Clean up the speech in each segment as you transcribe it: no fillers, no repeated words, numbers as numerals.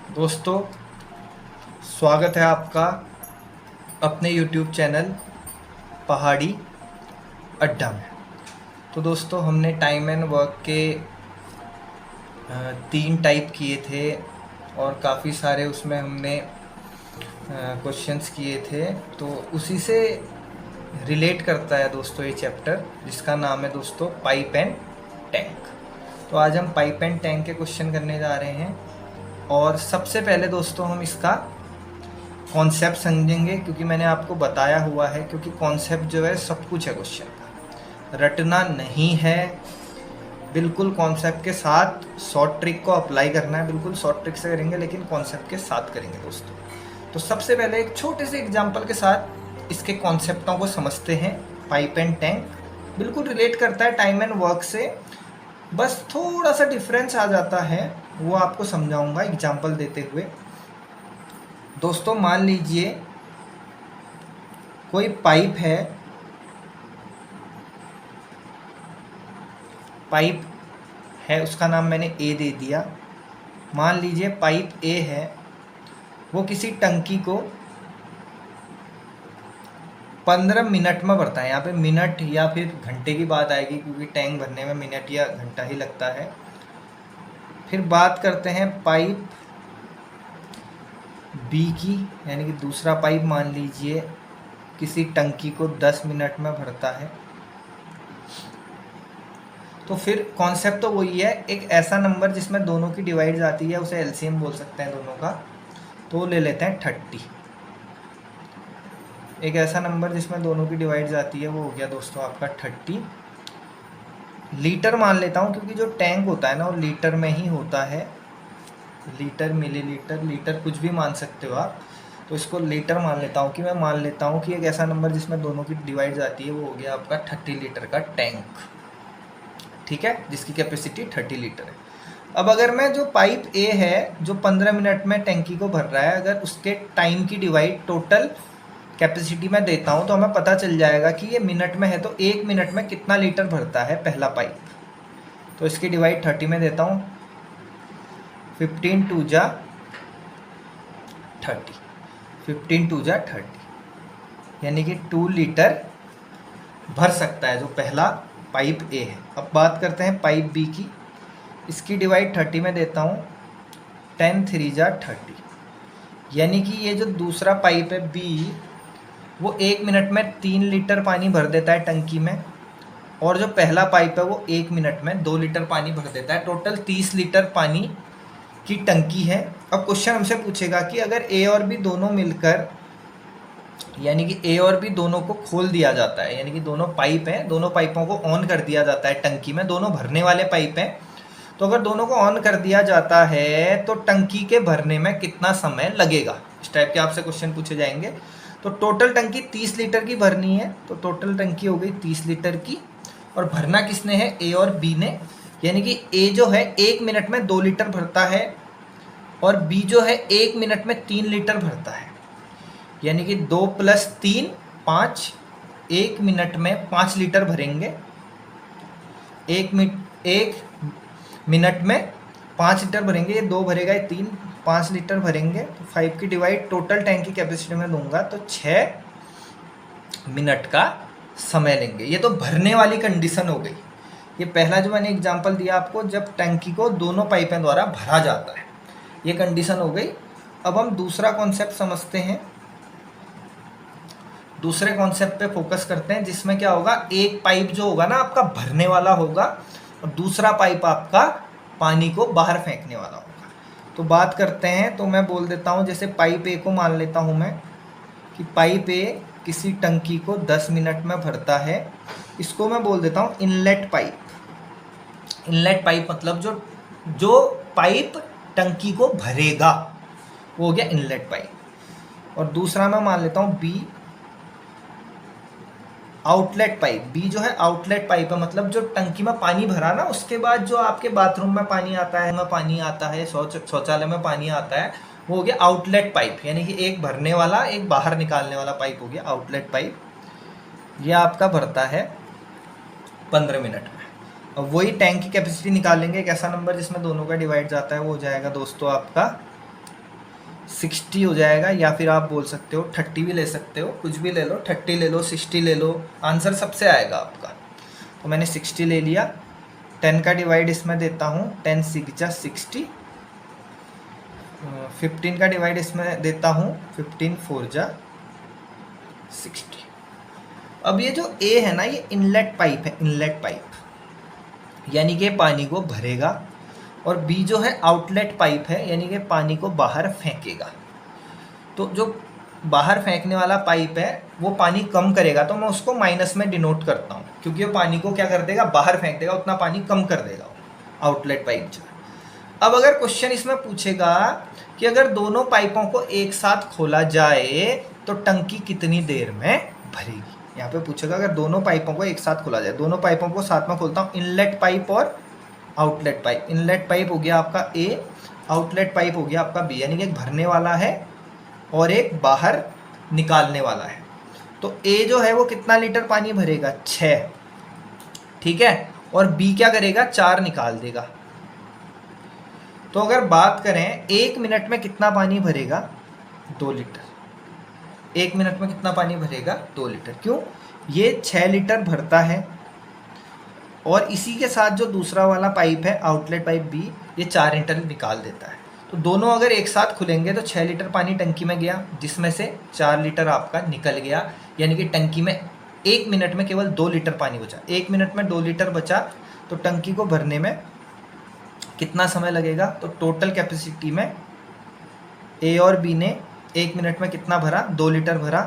दोस्तों, स्वागत है आपका अपने YouTube चैनल पहाड़ी अड्डा में। तो दोस्तों, हमने टाइम एंड वर्क के 3 टाइप किए थे और काफ़ी सारे उसमें हमने क्वेश्चंस किए थे। तो उसी से रिलेट करता है दोस्तों ये चैप्टर, जिसका नाम है दोस्तों पाइप एंड टैंक। तो आज हम पाइप एंड टैंक के क्वेश्चन करने जा रहे हैं। और सबसे पहले दोस्तों हम इसका कॉन्सेप्ट समझेंगे, क्योंकि मैंने आपको बताया हुआ है, क्योंकि कॉन्सेप्ट जो है सब कुछ है क्वेश्चन का, रटना नहीं है। बिल्कुल कॉन्सेप्ट के साथ शॉर्ट ट्रिक को अप्लाई करना है, बिल्कुल शॉर्ट ट्रिक से करेंगे लेकिन कॉन्सेप्ट के साथ करेंगे दोस्तों। तो सबसे पहले एक छोटे से एग्जांपल के साथ इसके कॉन्सेप्टों को समझते हैं। पाइप एंड टैंक बिल्कुल रिलेट करता है टाइम एंड वर्क से, बस थोड़ा सा डिफरेंस आ जाता है, वो आपको समझाऊंगा एग्जांपल देते हुए। दोस्तों मान लीजिए कोई पाइप है, उसका नाम मैंने ए दे दिया। मान लीजिए पाइप ए है, वो किसी टंकी को 15 मिनट में भरता है। यहाँ पे मिनट या फिर घंटे की बात आएगी, क्योंकि टैंक भरने में मिनट या घंटा ही लगता है। फिर बात करते हैं पाइप बी की, यानी कि दूसरा पाइप मान लीजिए किसी टंकी को 10 मिनट में भरता है। तो फिर कॉन्सेप्ट तो वही है, एक ऐसा नंबर जिसमें दोनों की डिवाइड आती है, उसे एलसीएम बोल सकते हैं दोनों का। तो ले लेते हैं 30। एक ऐसा नंबर जिसमें दोनों की डिवाइड आती है, वो हो गया दोस्तों आपका 30। लीटर मान लेता हूँ, क्योंकि जो टैंक होता है ना वो लीटर में ही होता है। लीटर, मिलीलीटर, लीटर कुछ भी मान सकते हो आप। तो इसको लीटर मान लेता हूँ, कि मैं मान लेता हूँ कि एक ऐसा नंबर जिसमें दोनों की डिवाइड आती है, वो हो गया आपका 30 लीटर का टैंक। ठीक है, जिसकी कैपेसिटी 30 लीटर है। अब अगर मैं जो पाइप ए है जो 15 मिनट में टैंकी को भर रहा है, अगर उसके टाइम की डिवाइड टोटल कैपेसिटी में देता हूँ, तो हमें पता चल जाएगा कि ये मिनट में है, तो 1 मिनट में कितना लीटर भरता है पहला पाइप। तो इसकी डिवाइड 30 में देता हूँ, 15 टू जा 30, 15 टू जा 30, यानी कि 2 लीटर भर सकता है जो पहला पाइप ए है। अब बात करते हैं पाइप बी की, इसकी डिवाइड 30 में देता हूँ, 10 3 जा 30, यानी कि ये जो दूसरा पाइप है बी, वो 1 मिनट में 3 लीटर पानी भर देता है टंकी में, और जो पहला पाइप है वो 1 मिनट में 2 लीटर पानी भर देता है। टोटल 30 लीटर पानी की टंकी है। अब क्वेश्चन हमसे पूछेगा कि अगर ए और बी दोनों मिलकर, यानी कि ए और बी दोनों को खोल दिया जाता है, यानी कि दोनों पाइप हैं, दोनों पाइपों को ऑन कर दिया जाता है टंकी में, दोनों भरने वाले पाइप हैं। तो अगर दोनों को ऑन कर दिया जाता है तो टंकी के भरने में कितना समय लगेगा, इस टाइप के आपसे क्वेश्चन पूछे जाएंगे। तो टोटल टंकी 30 लीटर की भरनी है, तो टोटल टंकी हो गई 30 लीटर की, और भरना किसने है, ए और बी ने। यानी कि ए जो है 1 मिनट में 2 लीटर भरता है, और बी जो है 1 मिनट में 3 लीटर भरता है, यानी कि 2 + 3 5, 1 मिनट में 5 लीटर भरेंगे। 1 मिनट में 5 लीटर भरेंगे, ये 2 भरेगा, ये 3, 5 लीटर भरेंगे। तो 5 की डिवाइड टोटल टैंक की कैपेसिटी में दूंगा, तो 6 मिनट का समय लेंगे। ये तो भरने वाली कंडीशन हो गई। ये पहला जो मैंने एग्जांपल दिया आपको, जब टंकी को दोनों पाइपों द्वारा भरा जाता है, ये कंडीशन हो गई। अब हम दूसरा कॉन्सेप्ट समझते हैं, दूसरे कॉन्सेप्ट पे फोकस करते हैं, जिसमें क्या होगा, एक पाइप जो होगा ना आपका भरने वाला होगा, और दूसरा पाइप आपका पानी को बाहर फेंकने वाला होगा। तो बात करते हैं, तो मैं बोल देता हूँ, जैसे पाइप ए को मान लेता हूँ मैं, कि पाइप ए किसी टंकी को 10 मिनट में भरता है। इसको मैं बोल देता हूँ इनलेट पाइप। इनलेट पाइप मतलब जो पाइप टंकी को भरेगा, वो हो गया इनलेट पाइप। और दूसरा मैं मान लेता हूँ बी, आउटलेट पाइप। बी जो है आउटलेट पाइप है, मतलब जो टंकी में पानी भरा ना, उसके बाद जो आपके बाथरूम में पानी आता है, शौचालय में पानी आता है, वो हो गया आउटलेट पाइप। यानी कि एक भरने वाला, एक बाहर निकालने वाला पाइप हो गया आउटलेट पाइप। ये आपका भरता है 15 मिनट में। और वही टैंक की कैपेसिटी निकालेंगे, एक ऐसा नंबर जिसमें दोनों का डिवाइड जाता है, वो हो जाएगा दोस्तों आपका 60 हो जाएगा, या फिर आप बोल सकते हो 30 भी ले सकते हो, कुछ भी ले लो, 30 ले लो, 60 ले लो, आंसर सबसे आएगा आपका। तो मैंने 60 ले लिया। 10 का डिवाइड इसमें देता हूँ, 10 6 जा 60। 15 का डिवाइड इसमें देता हूँ, 15 4 जा 60। अब ये जो ए है ना, ये इनलेट पाइप है, इनलेट पाइप, यानी कि पानी को भरेगा, और बी जो है आउटलेट पाइप है, यानी कि पानी को बाहर फेंकेगा। तो जो बाहर फेंकने वाला पाइप है वो पानी कम करेगा, तो मैं उसको माइनस में डिनोट करता हूँ, क्योंकि वो पानी को क्या कर देगा, बाहर फेंक देगा, उतना पानी कम कर देगा आउटलेट पाइप जो है। अब अगर क्वेश्चन इसमें पूछेगा कि अगर दोनों पाइपों को एक साथ खोला जाए तो टंकी कितनी देर में भरेगी। यहाँ पे पूछेगा अगर दोनों पाइपों को एक साथ खोला जाए, दोनों पाइपों को साथ में खोलता हूँ, इनलेट पाइप और आउटलेट पाइप। इनलेट पाइप हो गया आपका ए, आउटलेट पाइप हो गया आपका बी, यानी कि एक भरने वाला है और एक बाहर निकालने वाला है। तो ए जो है वो कितना लीटर पानी भरेगा, 6, ठीक है, और बी क्या करेगा, 4 निकाल देगा। तो अगर बात करें 1 मिनट में कितना पानी भरेगा, 2 लीटर। 1 मिनट में कितना पानी भरेगा, 2 लीटर। क्यों, ये 6 लीटर भरता है, और इसी के साथ जो दूसरा वाला पाइप है आउटलेट पाइप बी, ये 4 लीटर निकाल देता है। तो दोनों अगर एक साथ खुलेंगे तो 6 लीटर पानी टंकी में गया, जिसमें से 4 लीटर आपका निकल गया, यानी कि टंकी में 1 मिनट में केवल 2 लीटर पानी बचा। 1 मिनट में 2 लीटर बचा, तो टंकी को भरने में कितना समय लगेगा। तो टोटल कैपेसिटी में ए और बी ने 1 मिनट में कितना भरा, 2 लीटर भरा,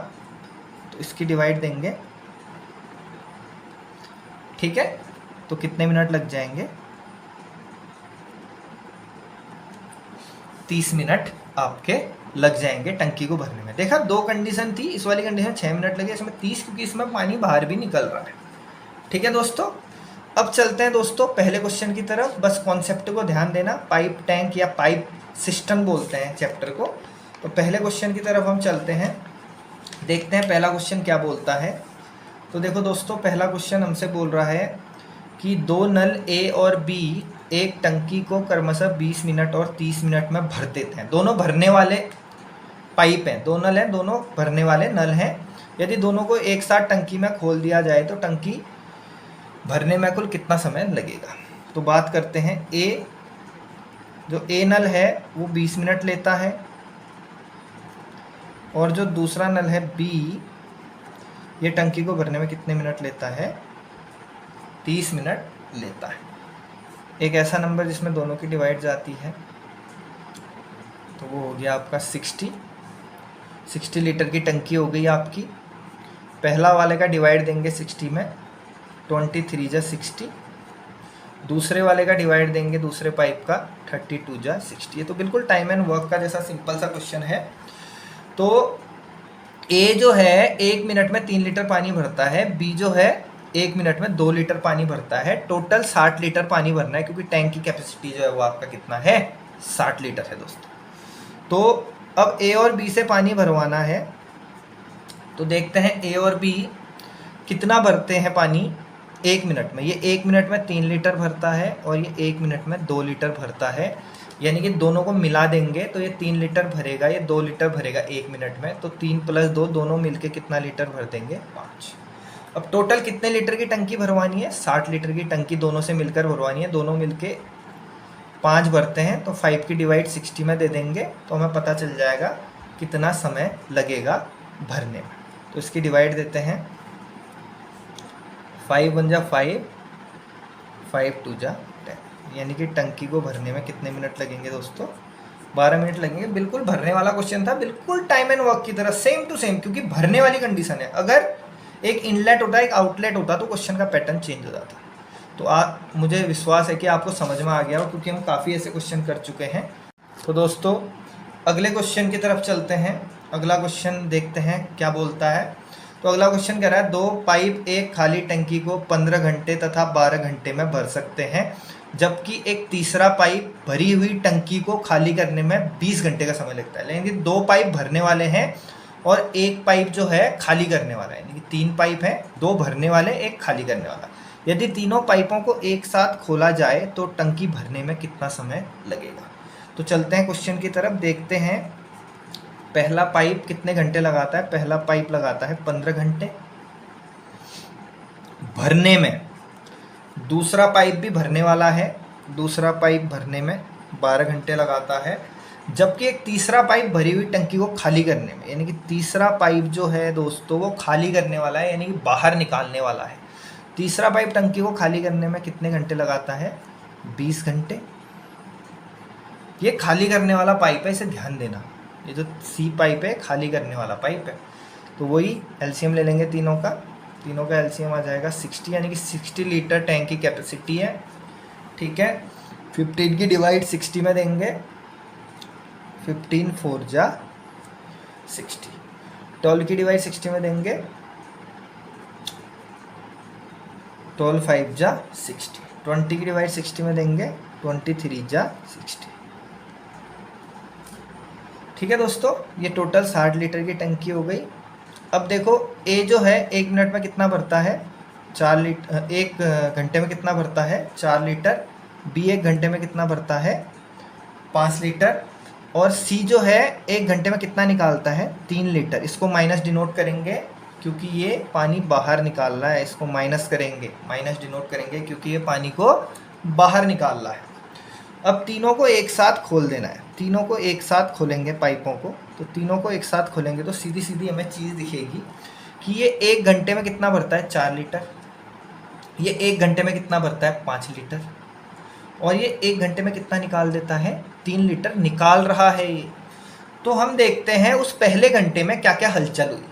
तो इसकी डिवाइड देंगे, ठीक है। तो कितने मिनट लग जाएंगे, 30 मिनट आपके लग जाएंगे टंकी को भरने में। देखा, 2 कंडीशन थी, इस वाली कंडीशन 6 मिनट लगे, इसमें 30, क्योंकि इसमें पानी बाहर भी निकल रहा है। ठीक है दोस्तों, अब चलते हैं दोस्तों पहले क्वेश्चन की तरफ। बस कॉन्सेप्ट को ध्यान देना, पाइप टैंक या पाइप सिस्टम बोलते हैं चैप्टर को। तो पहले क्वेश्चन की तरफ हम चलते हैं, देखते हैं पहला क्वेश्चन क्या बोलता है। तो देखो दोस्तों, पहला क्वेश्चन हमसे बोल रहा है कि 2 नल ए और बी एक टंकी को क्रमशः 20 मिनट और 30 मिनट में भर देते हैं। दोनों भरने वाले पाइप हैं, 2 नल हैं, दोनों भरने वाले नल हैं। यदि दोनों को एक साथ टंकी में खोल दिया जाए तो टंकी भरने में कुल कितना समय लगेगा। तो बात करते हैं, ए जो ए नल है वो 20 मिनट लेता है, और जो दूसरा नल है बी, ये टंकी को भरने में कितने मिनट लेता है, 30 मिनट लेता है। एक ऐसा नंबर जिसमें दोनों की डिवाइड जाती है, तो वो हो गया आपका 60 लीटर की टंकी हो गई आपकी। पहला वाले का डिवाइड देंगे 60 में, 23 जा 60। दूसरे वाले का डिवाइड देंगे, दूसरे पाइप का 32 जा 60। ये तो बिल्कुल टाइम एंड वर्क का जैसा सिंपल सा क्वेश्चन है। तो ए जो है 1 मिनट में 3 लीटर पानी भरता है, बी जो है 1 मिनट में 2 लीटर पानी भरता है। टोटल 60 लीटर पानी भरना है, क्योंकि टैंक की कैपेसिटी जो है वो आपका कितना है, 60 लीटर है दोस्तों। तो अब ए और बी से पानी भरवाना है, तो देखते हैं ए और बी कितना भरते हैं पानी 1 मिनट में। ये 1 मिनट में 3 लीटर भरता है, और ये 1 मिनट में 2 लीटर भरता है, यानी कि दोनों को मिला देंगे तो ये 3 लीटर भरेगा, ये 2 लीटर भरेगा 1 मिनट में। तो 3 + 2 दोनों मिलके कितना लीटर भर देंगे, 5। अब टोटल कितने लीटर की टंकी भरवानी है, 60 लीटर की टंकी दोनों से मिलकर भरवानी है। दोनों मिलके 5 भरते हैं, तो 5 की डिवाइड 60 में दे देंगे, तो हमें पता चल जाएगा कितना समय लगेगा भरने में। तो इसकी डिवाइड देते हैं, 5 1 जा 5, 5 2 जा 10, यानी कि टंकी को भरने में कितने मिनट लगेंगे दोस्तों, 12 मिनट लगेंगे। बिल्कुल भरने वाला क्वेश्चन था, बिल्कुल टाइम एंड वर्क की तरह, सेम टू सेम, क्योंकि भरने वाली कंडीशन है। अगर एक इनलेट होता, एक आउटलेट होता, तो क्वेश्चन का पैटर्न चेंज हो जाता। तो मुझे विश्वास है कि आपको समझ में आ गया हो, क्योंकि हम काफ़ी ऐसे क्वेश्चन कर चुके हैं। तो दोस्तों अगले क्वेश्चन की तरफ चलते हैं। अगला क्वेश्चन देखते हैं क्या बोलता है। तो अगला क्वेश्चन कह रहा है, 2 पाइप एक खाली टंकी को 15 घंटे तथा 12 घंटे में भर सकते हैं, जबकि एक तीसरा पाइप भरी हुई टंकी को खाली करने में 20 घंटे का समय लगता है। लेकिन 2 पाइप भरने वाले हैं और एक पाइप जो है खाली करने वाला है, यानी कि 3 पाइप हैं, 2 भरने वाले, एक खाली करने वाला। यदि तीनों पाइपों को एक साथ खोला जाए तो टंकी भरने में कितना समय लगेगा। तो चलते हैं क्वेश्चन की तरफ, देखते हैं पहला पाइप कितने घंटे लगाता है? पहला पाइप लगाता है 15 घंटे भरने में। दूसरा पाइप भी भरने वाला है, दूसरा पाइप भरने में 12 घंटे लगाता है। जबकि एक तीसरा पाइप भरी हुई टंकी को खाली करने में, यानी कि तीसरा पाइप जो है दोस्तों वो खाली करने वाला है, यानी कि बाहर निकालने वाला है। तीसरा पाइप टंकी को खाली करने में कितने घंटे लगाता है? 20 घंटे। ये खाली करने वाला पाइप है, इसे ध्यान देना। ये जो सी पाइप है खाली करने वाला पाइप है। तो वही एलसीएम ले लेंगे तीनों का एलसीएम आ जाएगा 60, यानी कि 60 लीटर टैंक की कैपेसिटी है। ठीक है, 15 की डिवाइड 60 में देंगे, 15 4 जा 60। 12 की डिवाइड 60 में देंगे, 12 5 जा 60। 20 की डिवाइड 60 में देंगे, 23 जा 60। ठीक है दोस्तों, ये टोटल 60 लीटर की टंकी हो गई। अब देखो ए जो है 1 मिनट में कितना भरता है? 4 लीटर। 1 घंटे में कितना भरता है? 4 लीटर। बी 1 घंटे में कितना भरता है? 5 लीटर। और सी जो है 1 घंटे में कितना निकालता है? 3 लीटर। इसको माइनस डिनोट करेंगे क्योंकि ये पानी बाहर निकाल रहा है, इसको माइनस करेंगे, माइनस डिनोट करेंगे क्योंकि ये पानी को बाहर निकाल रहा है। अब तीनों को एक साथ खोल देना है, तीनों को एक साथ खोलेंगे पाइपों को। तो तीनों को एक साथ खोलेंगे तो सीधी सीधी हमें चीज़ दिखेगी कि ये 1 घंटे में कितना भरता है? 4 लीटर। ये 1 घंटे में कितना भरता है? 5 लीटर। और ये 1 घंटे में कितना निकाल देता है? 3 लीटर निकाल रहा है ये। तो हम देखते हैं उस पहले घंटे में क्या क्या हलचल हुई।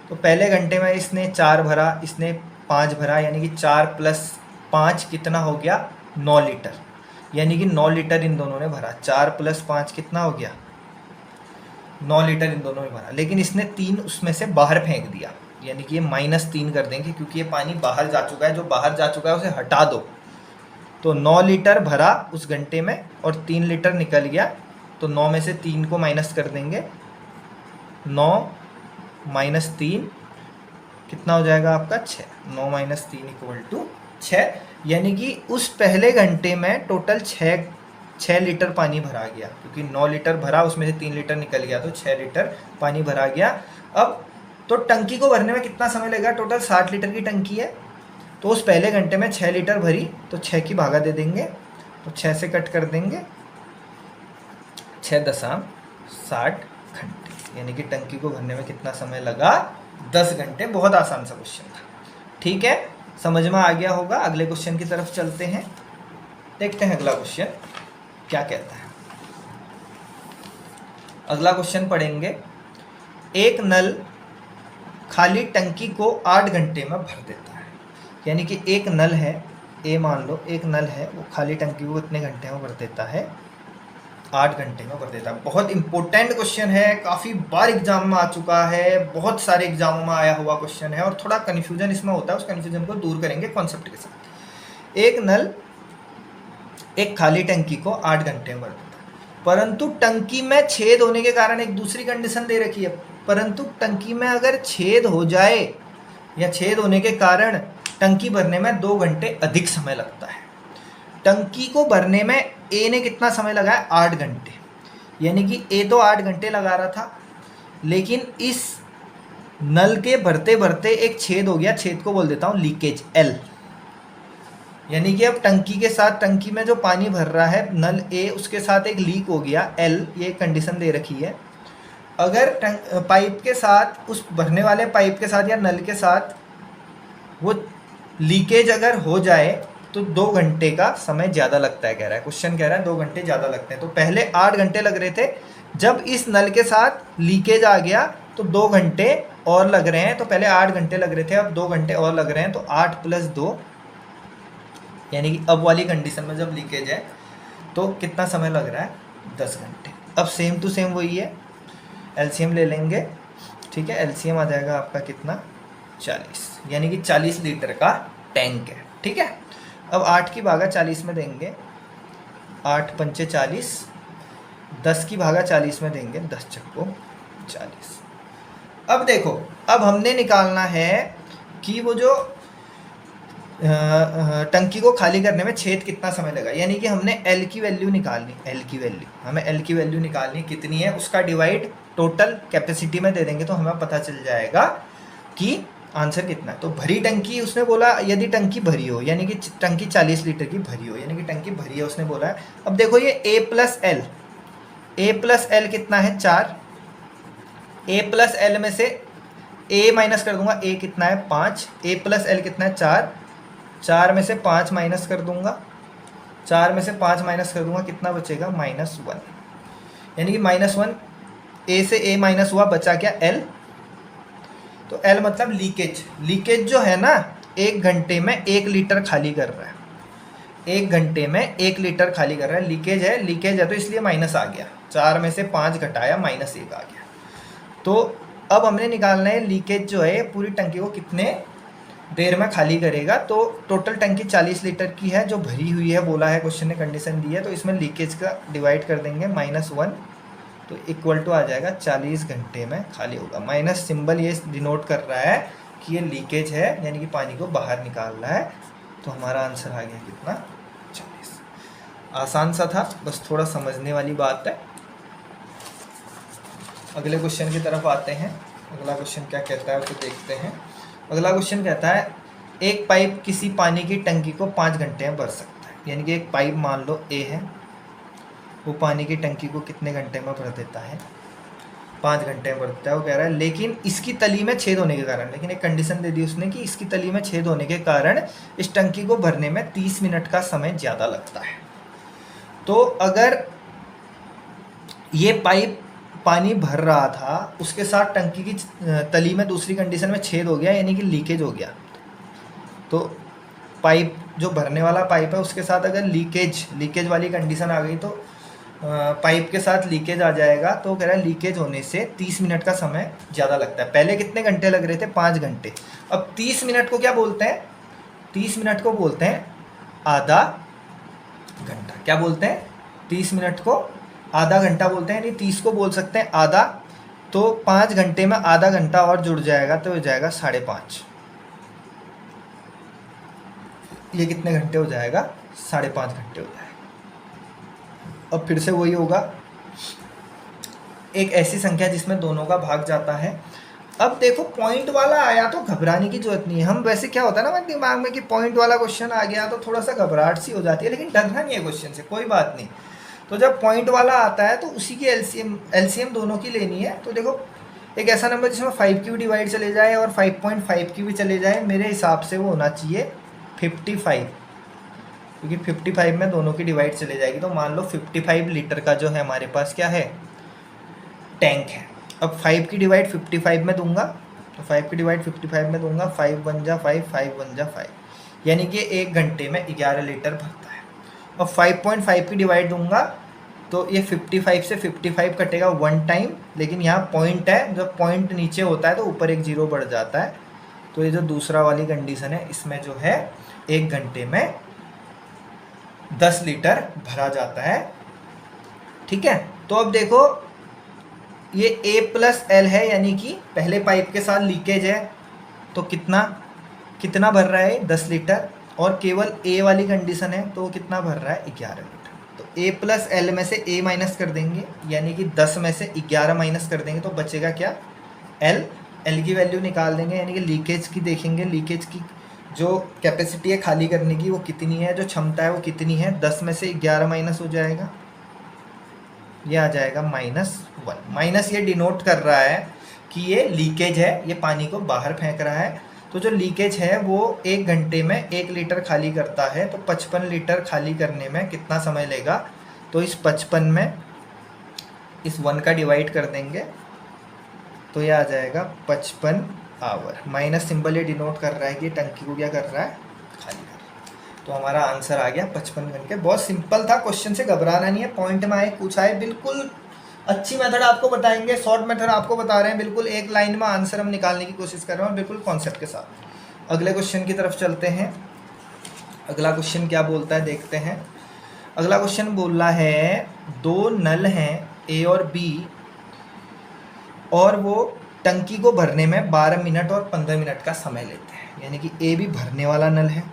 तो पहले घंटे में इसने 4 भरा, इसने 5 भरा, यानी कि 4 + 5 कितना हो गया? 9 लीटर। यानी कि 9 लीटर इन दोनों ने भरा। 4 + 5 कितना हो गया? 9 लीटर इन दोनों ने भरा। लेकिन इसने 3 उसमें से बाहर फेंक दिया, यानी कि ये -3 कर देंगे क्योंकि ये पानी बाहर जा चुका है। जो बाहर जा चुका है उसे हटा दो। तो 9 लीटर भरा उस घंटे में और 3 लीटर निकल गया। तो 9 में से 3 को माइनस कर देंगे। 9 - 3 कितना हो जाएगा आपका? 6। 9 - 3 = 6। यानी कि उस पहले घंटे में टोटल 6 लीटर पानी भरा गया, क्योंकि 9 लीटर भरा उसमें से 3 लीटर निकल गया, तो 6 लीटर पानी भरा गया। अब तो टंकी को भरने में कितना समय लगेगा? टोटल 60 लीटर की टंकी है, तो उस पहले घंटे में 6 लीटर भरी, तो 6 की भागा दे देंगे, तो 6 से कट कर देंगे, 6.60 घंटे। यानी कि टंकी को भरने में कितना समय लगा? 10 घंटे। बहुत आसान सा क्वेश्चन था। ठीक है, समझ में आ गया होगा। अगले क्वेश्चन की तरफ चलते हैं, देखते हैं अगला क्वेश्चन क्या कहता है। अगला क्वेश्चन पढ़ेंगे। एक नल खाली टंकी को 8 घंटे में भर देता है। यानी कि एक नल है, ए मान लो एक नल है, वो खाली टंकी को कितने घंटे में भर देता है? 8 घंटे में भर देता है। बहुत इंपॉर्टेंट क्वेश्चन है, काफ़ी बार एग्जाम में आ चुका है, बहुत सारे एग्जामों में आया हुआ क्वेश्चन है और थोड़ा कन्फ्यूजन इसमें होता है। उस कन्फ्यूजन को दूर करेंगे कॉन्सेप्ट के साथ। एक नल एक खाली टंकी को 8 घंटे में भर देता है, परंतु टंकी में छेद होने के कारण एक दूसरी कंडीशन दे रखी है। परंतु टंकी में अगर छेद हो जाए या छेद होने के कारण टंकी भरने में 2 घंटे अधिक समय लगता है। टंकी को भरने में ए ने कितना समय लगाया? 8 घंटे। यानी कि ए तो 8 घंटे लगा रहा था, लेकिन इस नल के भरते भरते एक छेद हो गया, छेद को बोल देता हूँ लीकेज, एल। यानी कि अब टंकी के साथ, टंकी में जो पानी भर रहा है नल ए, उसके साथ एक लीक हो गया, एल। ये कंडीशन दे रखी है। अगर पाइप के साथ, उस भरने वाले पाइप के साथ या नल के साथ वो लीकेज अगर हो जाए तो 2 घंटे का समय ज़्यादा लगता है, कह रहा है क्वेश्चन, कह रहा है 2 घंटे ज़्यादा लगते हैं। तो पहले 8 घंटे लग रहे थे, जब इस नल के साथ लीकेज आ गया तो 2 घंटे और लग रहे हैं। तो पहले 8 घंटे लग रहे थे, अब 2 घंटे और लग रहे हैं। तो 8 + 2, यानी कि अब वाली कंडीशन में जब लीकेज है तो कितना समय लग रहा है? 10 घंटे। अब सेम टू सेम वही है, एलसीएम ले लेंगे। ठीक है, एलसीएम आ जाएगा आपका कितना? 40। यानी कि 40 लीटर का टैंक है। ठीक है, अब 8 की भागा 40 में देंगे, 8 पंचे 40, 10 की भागा 40 में देंगे, 10 चक्को 40। अब देखो, अब हमने निकालना है कि वो जो टंकी को खाली करने में छेद कितना समय लगा, यानी कि हमने एल की वैल्यू निकालनी, हमें एल की वैल्यू निकालनी कितनी है, उसका डिवाइड टोटल कैपेसिटी में दे देंगे तो हमें पता चल जाएगा कि आंसर कितना है। तो भरी टंकी उसने बोला यदि टंकी भरी हो, यानी कि टंकी 40 लीटर की भरी हो, यानी कि टंकी भरी है उसने बोला है। अब देखो ये ए प्लस एल कितना है 4, ए प्लस एल में से ए माइनस कर दूंगा, ए कितना है 5, ए प्लस एल कितना है 4, 4 में से 5 माइनस कर दूंगा, 4 में से 5 माइनस कर दूंगा, कितना बचेगा -1, यानी कि -1, ए से ए माइनस हुआ, बचा क्या एल। तो एल मतलब लीकेज जो है ना 1 घंटे में 1 लीटर खाली कर रहा है, 1 घंटे में 1 लीटर खाली कर रहा है। लीकेज है तो इसलिए माइनस आ गया, 4 में से 5 घटाया -1 आ गया। तो अब हमने निकालना है लीकेज जो है पूरी टंकी को कितने देर में खाली करेगा। तो टोटल टंकी 40 लीटर की है जो भरी हुई है, बोला है क्वेश्चन ने, कंडीशन दी है, तो इसमें लीकेज का डिवाइड कर देंगे -1, तो इक्वल टू आ जाएगा 40 घंटे में खाली होगा। माइनस सिंबल ये डिनोट कर रहा है कि ये लीकेज है, यानी कि पानी को बाहर निकाल रहा है। तो हमारा आंसर आ गया कितना 40। आसान सा था, बस थोड़ा समझने वाली बात है। अगले क्वेश्चन की तरफ आते हैं। अगला क्वेश्चन क्या कहता है उसे देखते हैं। अगला क्वेश्चन कहता है एक पाइप किसी पानी की टंकी को 5 घंटे में भर सकता है, यानी कि एक पाइप मान लो ए है, वो पानी की टंकी को कितने घंटे में भर देता है, 5 घंटे में भरता है। वो कह रहा है लेकिन इसकी तली में छेद होने के कारण, लेकिन एक कंडीशन दे दी उसने कि इसकी तली में छेद होने के कारण इस टंकी को भरने में 30 मिनट का समय ज़्यादा लगता है। तो अगर ये पाइप पानी भर रहा था, उसके साथ टंकी की तली में दूसरी कंडीशन में छेद हो गया, यानी कि लीकेज हो गया, तो पाइप जो भरने वाला पाइप है उसके साथ अगर लीकेज वाली कंडीशन आ गई तो पाइप के साथ लीकेज आ जाएगा। तो कह रहा है लीकेज होने से 30 मिनट का समय ज़्यादा लगता है। पहले कितने घंटे लग रहे थे, 5 घंटे। अब 30 मिनट को क्या बोलते हैं, 30 मिनट को बोलते हैं आधा घंटा। क्या बोलते हैं, 30 मिनट को आधा घंटा बोलते हैं, यानी 30 को बोल सकते हैं आधा। तो 5 घंटे में आधा घंटा और जुड़ जाएगा तो हो जाएगा 5.5। ये कितने घंटे हो जाएगा, 5.5 घंटे हो जाएगा। अब फिर से वही होगा, एक ऐसी संख्या जिसमें दोनों का भाग जाता है। अब देखो पॉइंट वाला आया तो घबराने की जरूरत नहीं है। हम वैसे क्या होता है ना हमारे दिमाग में कि पॉइंट वाला क्वेश्चन आ गया तो थोड़ा सा घबराहट सी हो जाती है, लेकिन डरना नहीं है क्वेश्चन से, कोई बात नहीं। तो जब पॉइंट वाला आता है तो उसी की एलसीएम दोनों की लेनी है। तो देखो एक ऐसा नंबर जिसमें 5 की भी डिवाइड चले जाए और 5.5 की भी चले जाए, मेरे हिसाब से वो होना चाहिए 55, क्योंकि 55 में दोनों की डिवाइड चले जाएगी। तो मान लो 55 लीटर का जो है हमारे पास क्या है, टैंक है। अब 5 की डिवाइड 55 में दूंगा, तो 5 की डिवाइड 55 में दूंगा, 5 1 जा 5, 5 1 जा 5, यानी कि 1 घंटे में 11 लीटर भरता है। अब 5.5 की डिवाइड दूंगा तो ये 55 से 55 कटेगा 1 टाइम, लेकिन यहाँ पॉइंट है, जब पॉइंट नीचे होता है तो ऊपर एक 0 बढ़ जाता है। तो ये जो दूसरा वाली कंडीशन है इसमें जो है 1 घंटे में 10 लीटर भरा जाता है। ठीक है, तो अब देखो ये A प्लस एल है, यानी कि पहले पाइप के साथ लीकेज है, तो कितना भर रहा है 10 लीटर, और केवल A वाली कंडीशन है तो कितना भर रहा है 11 लीटर। तो A प्लस एल में से A माइनस कर देंगे, यानी कि 10 में से 11 माइनस कर देंगे तो बचेगा क्या, एल की वैल्यू निकाल देंगे, यानी कि लीकेज की देखेंगे, लीकेज की जो कैपेसिटी है खाली करने की वो कितनी है, जो क्षमता है वो कितनी है, 10 में से 11 माइनस हो जाएगा, ये आ जाएगा -1। माइनस ये डिनोट कर रहा है कि ये लीकेज है, ये पानी को बाहर फेंक रहा है। तो जो लीकेज है वो 1 घंटे में 1 लीटर खाली करता है, तो 55 लीटर खाली करने में कितना समय लेगा। तो इस 55 में इस 1 का डिवाइड कर देंगे तो ये आ जाएगा 55 आवर। माइनस सिंबल ये डिनोट कर रहा है कि टंकी को क्या कर रहा है, खाली कर रहा है। तो हमारा आंसर आ गया 55 घंटे। बहुत सिंपल था, क्वेश्चन से घबराना नहीं है, पॉइंट में आए पूछा है, बिल्कुल अच्छी मेथड आपको बताएंगे, शॉर्ट मेथड आपको बता रहे हैं, बिल्कुल एक लाइन में आंसर हम निकालने की कोशिश कर रहे हैं, बिल्कुल कॉन्सेप्ट के साथ। अगले क्वेश्चन की तरफ चलते हैं। अगला क्वेश्चन क्या बोलता है देखते हैं। अगला क्वेश्चन बोल रहा है 2 नल हैं ए और बी, और वो टंकी को भरने में 12 मिनट और 15 मिनट का समय लेते हैं, यानी कि ए भी भरने वाला नल है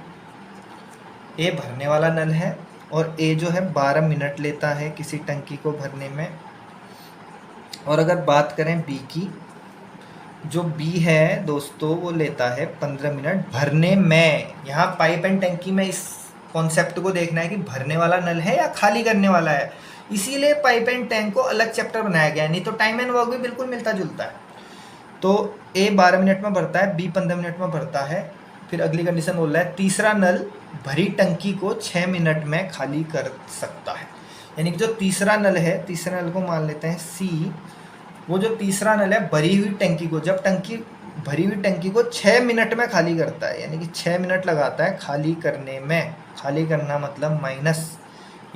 ए भरने वाला नल है और ए जो है 12 मिनट लेता है किसी टंकी को भरने में। और अगर बात करें बी की, जो बी है दोस्तों वो लेता है 15 मिनट भरने में। यहाँ पाइप एंड टंकी में इस कॉन्सेप्ट को देखना है कि भरने वाला नल है या खाली करने वाला है, इसीलिए पाइप एंड टैंक को अलग चैप्टर बनाया गया है, नहीं तो टाइम एंड वर्क भी बिल्कुल मिलता जुलता है। तो ए 12 मिनट में भरता है, बी 15 मिनट में भरता है। फिर अगली कंडीशन बोल रहा है तीसरा नल भरी टंकी को 6 मिनट में खाली कर सकता है। यानी कि जो तीसरा नल है, तीसरे नल को मान लेते हैं सी, वो जो तीसरा नल है भरी हुई टंकी को, जब टंकी भरी हुई टंकी को 6 मिनट में खाली करता है, यानी कि 6 मिनट लगाता है खाली करने में। खाली करना मतलब माइनस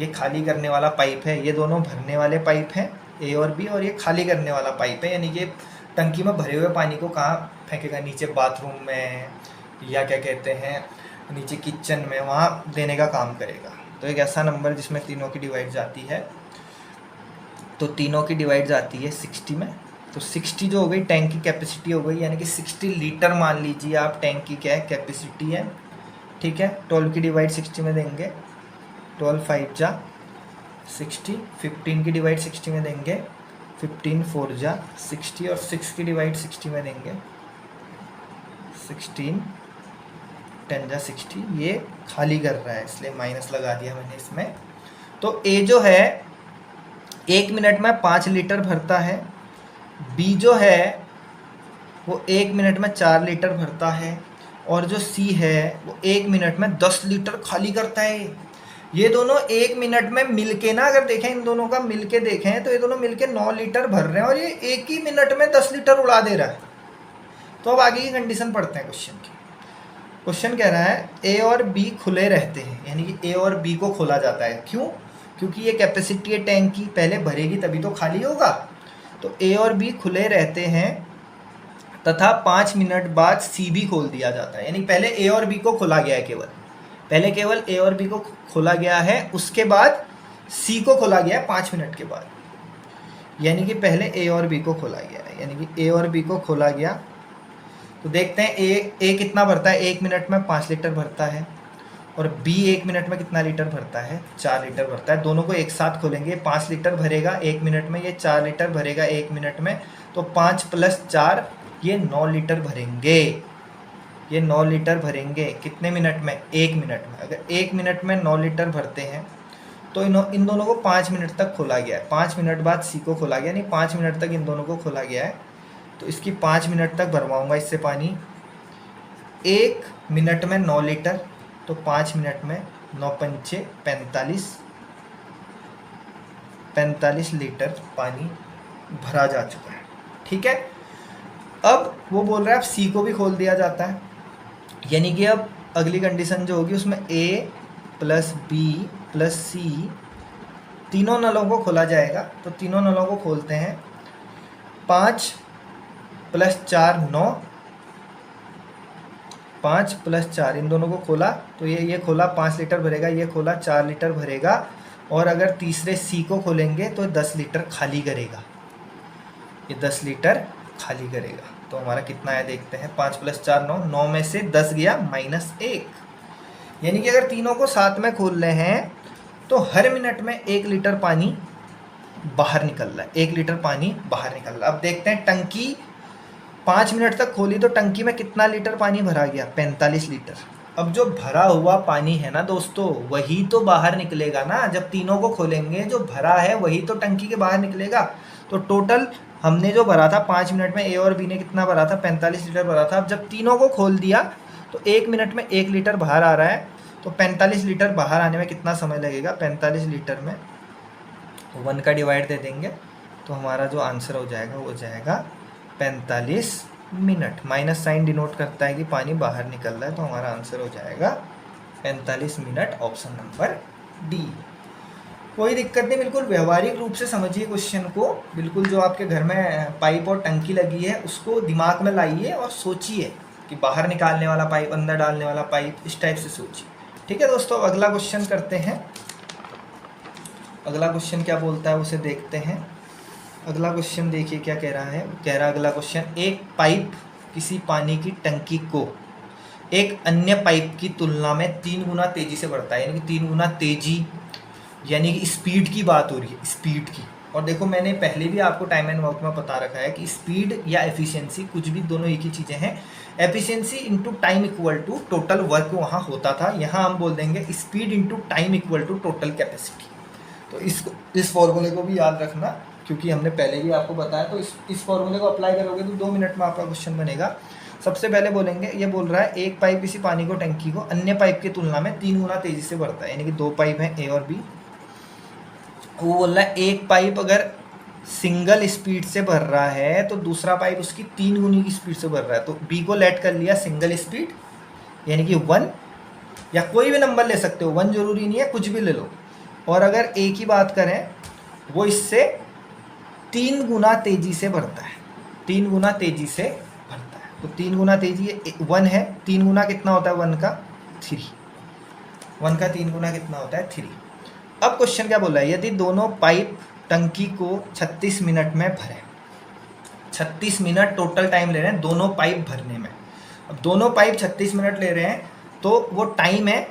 ये खाली करने वाला पाइप है, ये दोनों भरने वाले पाइप हैं ए और बी, और ये खाली करने वाला पाइप है। यानी कि टंकी में भरे हुए पानी को कहाँ फेंकेगा, नीचे बाथरूम में या क्या कहते हैं नीचे किचन में, वहाँ देने का काम करेगा। तो एक ऐसा नंबर जिसमें तीनों की डिवाइड जाती है, तो तीनों की डिवाइड जाती है 60 में। तो 60 जो हो गई टैंक की कैपेसिटी हो गई, यानी कि 60 लीटर मान लीजिए आप टैंक की क्या है कैपेसिटी है, ठीक है। 12 की डिवाइड 60 में देंगे, 12 5 जा 60, 15 की डिवाइड 60 में देंगे, 15 4 जा 60, और 6 की डिवाइड 60 में देंगे, 16 10 जा 60। ये खाली कर रहा है इसलिए माइनस लगा दिया मैंने इसमें। तो ए जो है 1 मिनट में 5 लीटर भरता है, बी जो है वो 1 मिनट में 4 लीटर भरता है, और जो सी है वो 1 मिनट में 10 लीटर खाली करता है। ये दोनों 1 मिनट में मिलके ना अगर देखें, इन दोनों का मिलके देखें तो ये दोनों मिलके 9 लीटर भर रहे हैं, और ये एक ही मिनट में 10 लीटर उड़ा दे रहा है। तो अब आगे की कंडीशन पढ़ते हैं क्वेश्चन की। क्वेश्चन कह रहा है ए और बी खुले रहते हैं, यानी कि ए और बी को खोला जाता है। क्यों? क्योंकि ये कैपेसिटी है टैंक की, पहले भरेगी तभी तो खाली होगा। तो ए और बी खुले रहते हैं तथा 5 मिनट बाद सी भी खोल दिया जाता है। यानी पहले ए और बी को खोला गया है, केवल ए और बी को खोला गया है, उसके बाद सी को खोला गया है 5 मिनट के बाद। यानी कि पहले ए और बी को खोला गया है, यानी कि ए और बी को खोला गया। तो देखते हैं ए कितना भरता है, 1 मिनट में 5 लीटर भरता है, और बी 1 मिनट में कितना लीटर भरता है, 4 लीटर भरता है। दोनों को एक साथ खोलेंगे, 5 लीटर भरेगा 1 मिनट में, ये 4 लीटर भरेगा 1 मिनट में, तो 5 + 4 ये 9 लीटर भरेंगे। ये 9 लीटर भरेंगे कितने मिनट में, 1 मिनट में। अगर 1 मिनट में 9 लीटर भरते हैं तो इन दोनों को 5 मिनट तक खोला गया है। 5 मिनट बाद सी को खोला गया, यानी 5 मिनट तक इन दोनों को खोला गया है। तो इसकी 5 मिनट तक भरवाऊँगा इससे पानी। 1 मिनट में 9 लीटर, तो 5 मिनट में 9 पंचे 45 लीटर पानी भरा जा चुका है, ठीक है। अब वो बोल रहा है अब सी को भी खोल दिया जाता है, यानी कि अब अगली कंडीशन जो होगी उसमें ए प्लस बी प्लस सी तीनों नलों को खोला जाएगा। तो तीनों नलों को खोलते हैं, 5 + 4 9, 5 + 4 इन दोनों को खोला, तो ये खोला 5 लीटर भरेगा, ये खोला 4 लीटर भरेगा, और अगर तीसरे सी को खोलेंगे तो 10 लीटर खाली करेगा, ये 10 लीटर खाली करेगा। तो हमारा कितना है देखते हैं, 5 + 4 9, 9 में से 10 गया -1, यानी कि अगर तीनों को साथ में खोल रहे हैं तो हर मिनट में 1 लीटर पानी बाहर निकल रहा है, 1 लीटर पानी बाहर निकल रहा है। अब देखते हैं टंकी 5 मिनट तक खोली तो टंकी में कितना लीटर पानी भरा गया, 45 लीटर। अब जो भरा हुआ पानी है ना दोस्तों, वही तो बाहर निकलेगा ना, जब तीनों को खोलेंगे जो भरा है वही तो टंकी के बाहर निकलेगा। तो टोटल हमने जो भरा था 5 मिनट में, ए और बी ने कितना भरा था, 45 लीटर भरा था। अब जब तीनों को खोल दिया तो 1 मिनट में 1 लीटर बाहर आ रहा है, तो 45 लीटर बाहर आने में कितना समय लगेगा, 45 लीटर में 1 का डिवाइड दे देंगे, तो हमारा जो आंसर हो जाएगा वो जाएगा 45 मिनट। माइनस साइन डिनोट करता है कि पानी बाहर निकल रहा है, तो हमारा आंसर हो जाएगा 45 मिनट, ऑप्शन नंबर डी। कोई दिक्कत नहीं, बिल्कुल व्यवहारिक रूप से समझिए क्वेश्चन को, बिल्कुल जो आपके घर में पाइप और टंकी लगी है उसको दिमाग में लाइए और सोचिए कि बाहर निकालने वाला पाइप, अंदर डालने वाला पाइप, इस टाइप से सोचिए, ठीक है दोस्तों। अगला क्वेश्चन करते हैं, अगला क्वेश्चन क्या बोलता है उसे देखते हैं। अगला क्वेश्चन देखिए क्या कह रहा है, कह रहा है अगला क्वेश्चन, एक पाइप किसी पानी की टंकी को एक अन्य पाइप की तुलना में 3 गुना तेजी से बढ़ता है, यानी कि 3 गुना तेजी, यानी कि स्पीड की बात हो रही है, स्पीड की। और देखो मैंने पहले भी आपको टाइम एंड वर्क में बता रखा है कि स्पीड या एफिशिएंसी कुछ भी, दोनों एक ही चीज़ें हैं। Efficiency into time equal to total work वहाँ होता था, यहाँ हम बोल देंगे speed into time equal to total capacity. तो इस फॉर्मूले को भी याद रखना, क्योंकि हमने पहले भी आपको बताया। तो इस फॉर्मूले को अप्लाई करोगे तो 2 मिनट में आपका क्वेश्चन बनेगा। सबसे पहले बोलेंगे, ये बोल रहा है एक पाइप इसी पानी को, टंकी को अन्य पाइप की तुलना में 3 गुना तेजी से बढ़ता है, यानी कि 2 पाइप हैं ए और बी। वो बोल रहा है एक पाइप अगर सिंगल स्पीड से भर रहा है तो दूसरा पाइप उसकी 3 गुनी की स्पीड से भर रहा है। तो बी को लेट कर लिया सिंगल स्पीड, यानी कि 1, या कोई भी नंबर ले सकते हो, 1 जरूरी नहीं है, कुछ भी ले लो। और अगर ए की बात करें, वो इससे 3 गुना तेजी से भरता है, 3 गुना तेजी से भरता है। तो 3 गुना तेजी 1 है, 3 गुना कितना होता है 1 का 3, 1 का 3 गुना कितना होता है 3। अब क्वेश्चन क्या बोल रहा है, यदि दोनों पाइप टंकी को 36 मिनट में भरें, 36 मिनट टोटल टाइम ले रहे हैं दोनों पाइप भरने में। अब दोनों पाइप 36 मिनट ले रहे हैं तो वो टाइम है,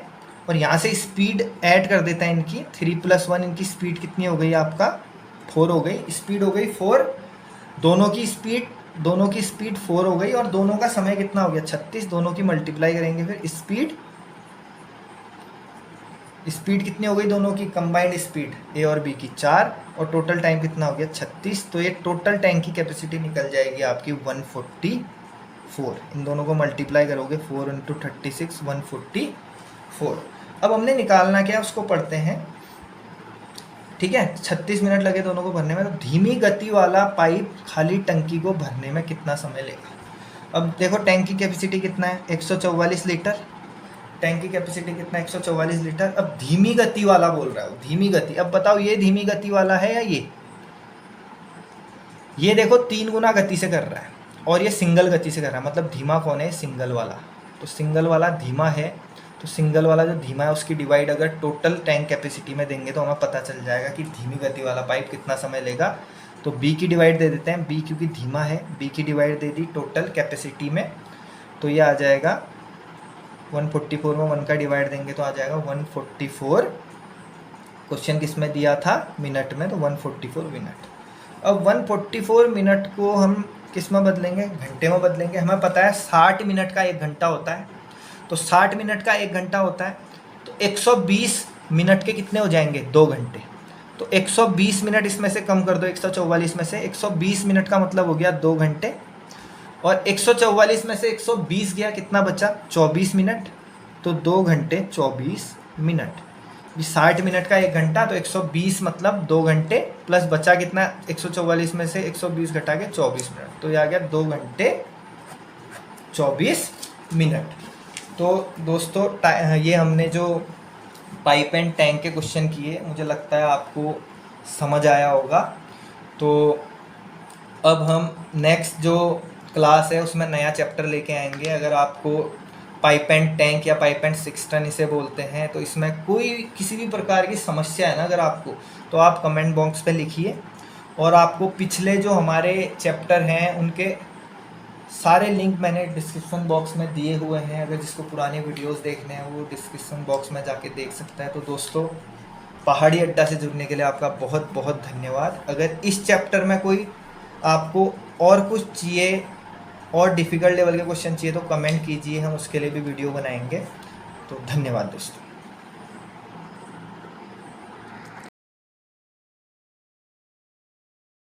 और यहाँ से स्पीड ऐड कर देता है इनकी, 3 + 1 इनकी स्पीड कितनी हो गई आपका 4 हो गई, स्पीड हो गई 4, दोनों की स्पीड 4 हो गई, और दोनों का समय कितना हो गया 36, दोनों की मल्टीप्लाई करेंगे फिर स्पीड कितनी हो गई दोनों की कंबाइंड स्पीड ए और बी की 4, और टोटल टाइम कितना हो गया 36। तो ये टोटल टैंक की कैपेसिटी निकल जाएगी आपकी 144। इन दोनों को मल्टीप्लाई करोगे 4 × 36 144। अब हमने निकालना क्या है उसको पढ़ते हैं, ठीक है। 36 मिनट लगे दोनों को भरने में, तो धीमी गति वाला पाइप खाली टंकी को भरने में कितना समय लेगा। अब देखो टैंक की कैपेसिटी कितना है 144 लीटर, टैंक की कैपेसिटी कितना है 144 लीटर। अब धीमी गति वाला बोल रहा है, धीमी गति। अब बताओ ये धीमी गति वाला है या ये देखो 3 गुना गति से कर रहा है, और ये सिंगल गति से कर रहा है, मतलब धीमा कौन है सिंगल वाला। तो सिंगल वाला धीमा है, तो सिंगल वाला जो धीमा है उसकी डिवाइड अगर टोटल टैंक कैपेसिटी में देंगे तो हमें पता चल जाएगा कि धीमी गति वाला पाइप कितना समय लेगा। तो बी की डिवाइड दे देते हैं, बी क्योंकि धीमा है, बी की डिवाइड दे दी टोटल कैपेसिटी में, तो ये आ जाएगा 144 में 1 का डिवाइड देंगे तो आ जाएगा 144। क्वेश्चन किस में दिया था मिनट में, तो 144 मिनट। अब 144 मिनट को हम किस में बदलेंगे, घंटे में बदलेंगे। हमें पता है 60 मिनट का 1 घंटा होता है, तो 60 मिनट का 1 घंटा होता है, तो 120 मिनट के कितने हो जाएंगे 2 घंटे। तो 120 मिनट इसमें से कम कर दो 144 में से, 120 मिनट का मतलब हो गया 2 घंटे, और 144 में से 120 गया कितना बचा 24 मिनट, तो 2 घंटे 24 मिनट। 60 मिनट का 1 घंटा, तो 120 मतलब 2 घंटे, प्लस बचा कितना 144 में से 120 घटा के 24 मिनट, तो ये आ गया 2 घंटे 24 मिनट। तो दोस्तों ये हमने जो पाइप एंड टैंक के क्वेश्चन किए, मुझे लगता है आपको समझ आया होगा। तो अब हम नेक्स्ट जो क्लास है उसमें नया चैप्टर लेके आएंगे। अगर आपको पाइप एंड टैंक या पाइप एंड सिस्टम इसे बोलते हैं, तो इसमें कोई किसी भी प्रकार की समस्या है ना अगर आपको, तो आप कमेंट बॉक्स पे लिखिए। और आपको पिछले जो हमारे चैप्टर हैं उनके सारे लिंक मैंने डिस्क्रिप्शन बॉक्स में दिए हुए हैं, अगर जिसको पुराने वीडियोस देखने हैं वो डिस्क्रिप्शन बॉक्स में जाके देख सकता है। तो दोस्तों पहाड़ी अड्डा से जुड़ने के लिए आपका बहुत बहुत धन्यवाद। अगर इस चैप्टर में कोई आपको और कुछ चाहिए और डिफ़िकल्ट लेवल के क्वेश्चन चाहिए तो कमेंट कीजिए, हम उसके लिए भी वीडियो बनाएंगे। तो धन्यवाद दोस्तों।